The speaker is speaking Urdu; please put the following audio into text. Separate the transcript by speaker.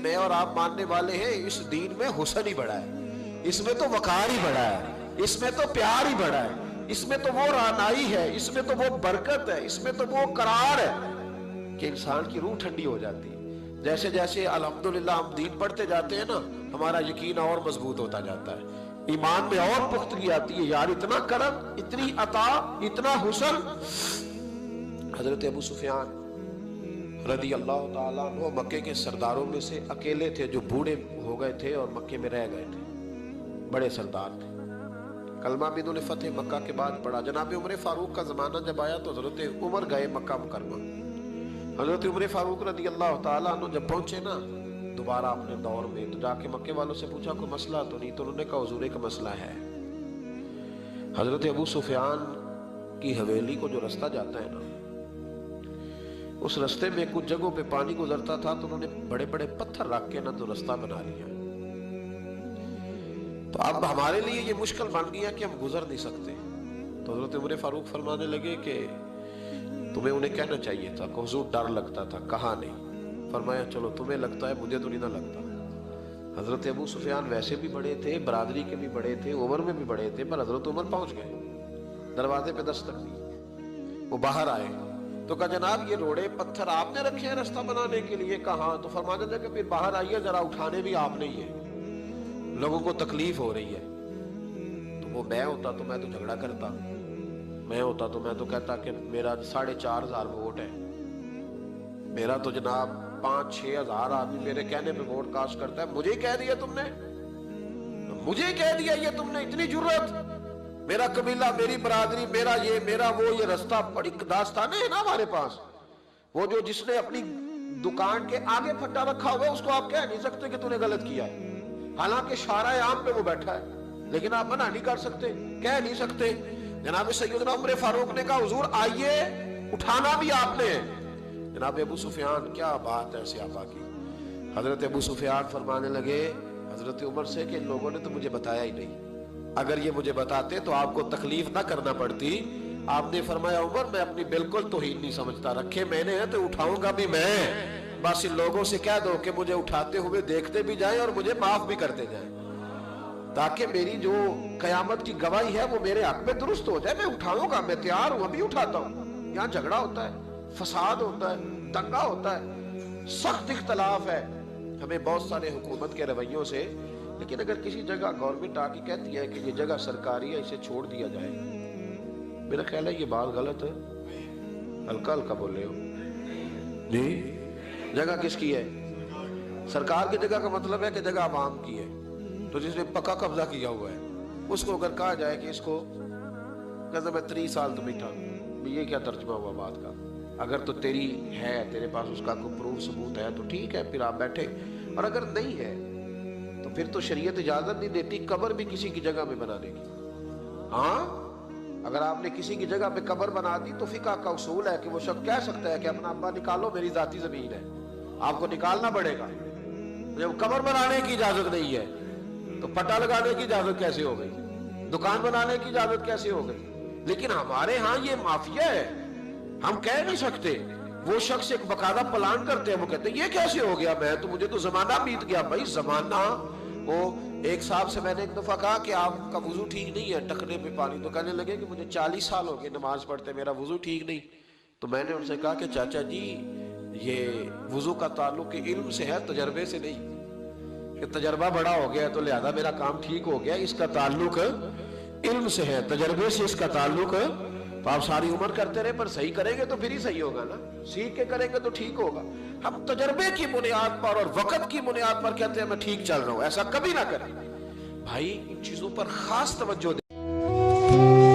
Speaker 1: میں اور آپ ماننے والے ہیں اس دین میں حسن ہی بڑا ہے، اس میں تو وقار ہی بڑا ہے، اس میں تو پیار ہی بڑا ہے، اس میں تو وہ رعنائی ہے، اس میں تو وہ برکت ہے، اس میں تو وہ قرار ہے کہ انسان کی روح ٹھنڈی ہو جاتی ہے۔ جیسے جیسے الحمدللہ ہم دین پڑھتے جاتے ہیں نا، ہمارا یقین اور مضبوط ہوتا جاتا ہے، ایمان میں اور پختگی آتی ہے، یار اتنا کرم، اتنی عطا، اتنا حسن۔ حضرت ابو سفیان رضی اللہ تعالیٰ عنہ مکے کے سرداروں میں سے اکیلے تھے جو بوڑھے ہو گئے تھے اور مکے میں رہ گئے تھے، بڑے سردار تھے۔ کلمہ بھی انہوں نے فتح مکہ کے بعد پڑھا۔ جناب عمر فاروق کا زمانہ جب آیا تو حضرت عمر گئے مکہ مکرمہ۔ حضرت عمر فاروق رضی اللہ تعالیٰ عنہ جب پہنچے نا دوبارہ اپنے دور میں، تو جا کے مکے والوں سے پوچھا کوئی مسئلہ تو نہیں، تو انہوں نے کہا حضور ایک مسئلہ ہے۔ حضرت ابو سفیان کی حویلی کو جو رستہ جاتا ہے نا، اس رستے میں کچھ جگہوں پہ پانی گزرتا تھا، تو انہوں نے بڑے بڑے پتھر رکھ کے نا تو رستہ بنا لیا۔ تو اب ہمارے لیے یہ مشکل بن گیا کہ ہم گزر نہیں سکتے۔ تو حضرت عمر فاروق فرمانے لگے کہ تمہیں انہیں کہنا چاہیے تھا کہ حضور ڈر لگتا تھا، کہا نہیں۔ فرمایا چلو تمہیں لگتا ہے، مجھے تو نہیں نہ لگتا۔ حضرت ابو سفیان ویسے بھی بڑے تھے، برادری کے بھی بڑے تھے، عمر میں بھی بڑے تھے، پر حضرت عمر پہنچ گئے، دروازے پہ دستک دی، وہ باہر آئے تو کہا جناب یہ روڑے پتھر آپ نے رکھے ہیں رستہ بنانے کے لیے؟ کہاں؟ تو فرمانے لگے کہ پھر باہر آئیے، ذرا اٹھانے بھی آپ نے ہی ہے، لوگوں کو تکلیف ہو رہی ہے۔ تو وہ میں ہوتا تو میں تو جھگڑا کرتا، میں ہوتا تو میں تو کہتا کہ میرا 4,500 ووٹ ہے، میرا تو جناب 5-6 ہزار آدمی میرے کہنے پہ ووٹ کاسٹ کرتا ہے، مجھے کہہ دیا تم نے، مجھے کہہ دیا یہ تم نے، اتنی جرت، میرا قبیلہ، میری برادری، میرا یہ میرا وہ، یہ رستہ۔ بڑی داستانیں ہیں نا ہمارے پاس۔ وہ جو جس نے اپنی دکان کے آگے پھٹا رکھا ہوا ہے اس کو آپ کہہ نہیں سکتے کہ تو نے غلط کیا ہے، حالانکہ شارع عام پہ وہ بیٹھا ہے، لیکن آپ منع نہیں کر سکتے، کہہ نہیں سکتے۔ جناب سیدنا عمر فاروق نے کہا حضور آئیے، اٹھانا بھی آپ نے۔ جناب ابو سفیان کیا بات ہے صحابہ کی۔ حضرت ابو سفیان فرمانے لگے حضرت عمر سے کہ ان لوگوں نے تو مجھے بتایا ہی نہیں، اگر یہ مجھے بتاتے تو آپ کو تکلیف نہ کرنا پڑتی۔ آپ نے فرمایا عمر میں اپنی بالکل توہین نہیں سمجھتا، رکھے میں نے ہیں تو اٹھاؤں گا بھی میں، بس ان لوگوں سے کہہ دو کہ مجھے اٹھاتے ہوئے دیکھتے بھی جائیں اور مجھے معاف بھی کرتے جائیں، تاکہ میری جو قیامت کی گواہی ہے وہ میرے حق میں درست ہو جائے۔ میں اٹھاؤں گا، میں تیار ہوں، ابھی اٹھاتا ہوں۔ یہاں جھگڑا ہوتا ہے، فساد ہوتا ہے، دنگا ہوتا ہے، سخت اختلاف ہے ہمیں بہت سارے حکومت کے رویوں سے، لیکن اگر کسی جگہ گورنمنٹ آ کے کہتی ہے کہ یہ جگہ سرکاری ہے، اسے چھوڑ دیا جائے، میرا خیال ہے یہ بات غلط ہے۔ ہلکا ہلکا بول رہے ہو جی؟ جگہ کس کی ہے؟ سرکار کی جگہ کا مطلب ہے کہ جگہ عوام کی ہے، تو جس نے پکا قبضہ کیا ہوا ہے اس کو اگر کہا جائے کہ اس کو کہتا میں 30 سال تو بیٹھا، یہ کیا ترجمہ ہوا بات کا؟ اگر تو تیری ہے، تیرے پاس اس کا کوئی پروف ثبوت ہے تو ٹھیک ہے، پھر آپ بیٹھے، اور اگر نہیں ہے تو پھر تو شریعت اجازت نہیں دیتی قبر بھی کسی کی جگہ میں بنانے کی۔ ہاں اگر آپ نے کسی کی جگہ پہ قبر بنا دی تو فقہ کا اصول ہے کہ وہ شخص کہہ سکتا ہے کہ اپنا ابا نکالو، میری ذاتی زمین ہے، آپ کو نکالنا پڑے گا۔ جب قبر بنانے کی اجازت نہیں ہے تو پٹا لگانے کی اجازت کیسے ہو گئی؟ دکان بنانے کی اجازت کیسے ہو گئی؟ لیکن ہمارے ہاں یہ مافیا ہے، ہم کہہ نہیں سکتے۔ وہ شخص ایک باقاعدہ پلان کرتے ہیں، وہ کہتے ہیں یہ کیسے ہو گیا، میں تو مجھے تو زمانہ بیت گیا۔ بھائی زمانہ، وہ ایک صاحب سے میں نے ایک دفعہ کہا کہ آپ کا وضو ٹھیک نہیں ہے، ٹکنے پہ پانی، تو کہنے لگے کہ مجھے 40 سال ہو گئے نماز پڑھتے، میرا وضو ٹھیک نہیں۔ تو میں نے ان سے کہا کہ چاچا جی یہ وضو کا تعلق علم سے ہے، تجربے سے نہیں، کہ تجربہ بڑا ہو گیا تو لہذا میرا کام ٹھیک ہو گیا، اس کا تعلق علم سے ہے، تجربے سے اس کا تعلق۔ تو آپ ساری عمر کرتے رہے، پر صحیح کریں گے تو پھر ہی صحیح ہوگا نا، سیکھ کے کریں گے تو ٹھیک ہوگا۔ ہم تجربے کی بنیاد پر اور وقت کی بنیاد پر کہتے ہیں میں ٹھیک چل رہا ہوں، ایسا کبھی نہ کریں بھائی، ان چیزوں پر خاص توجہ دیں۔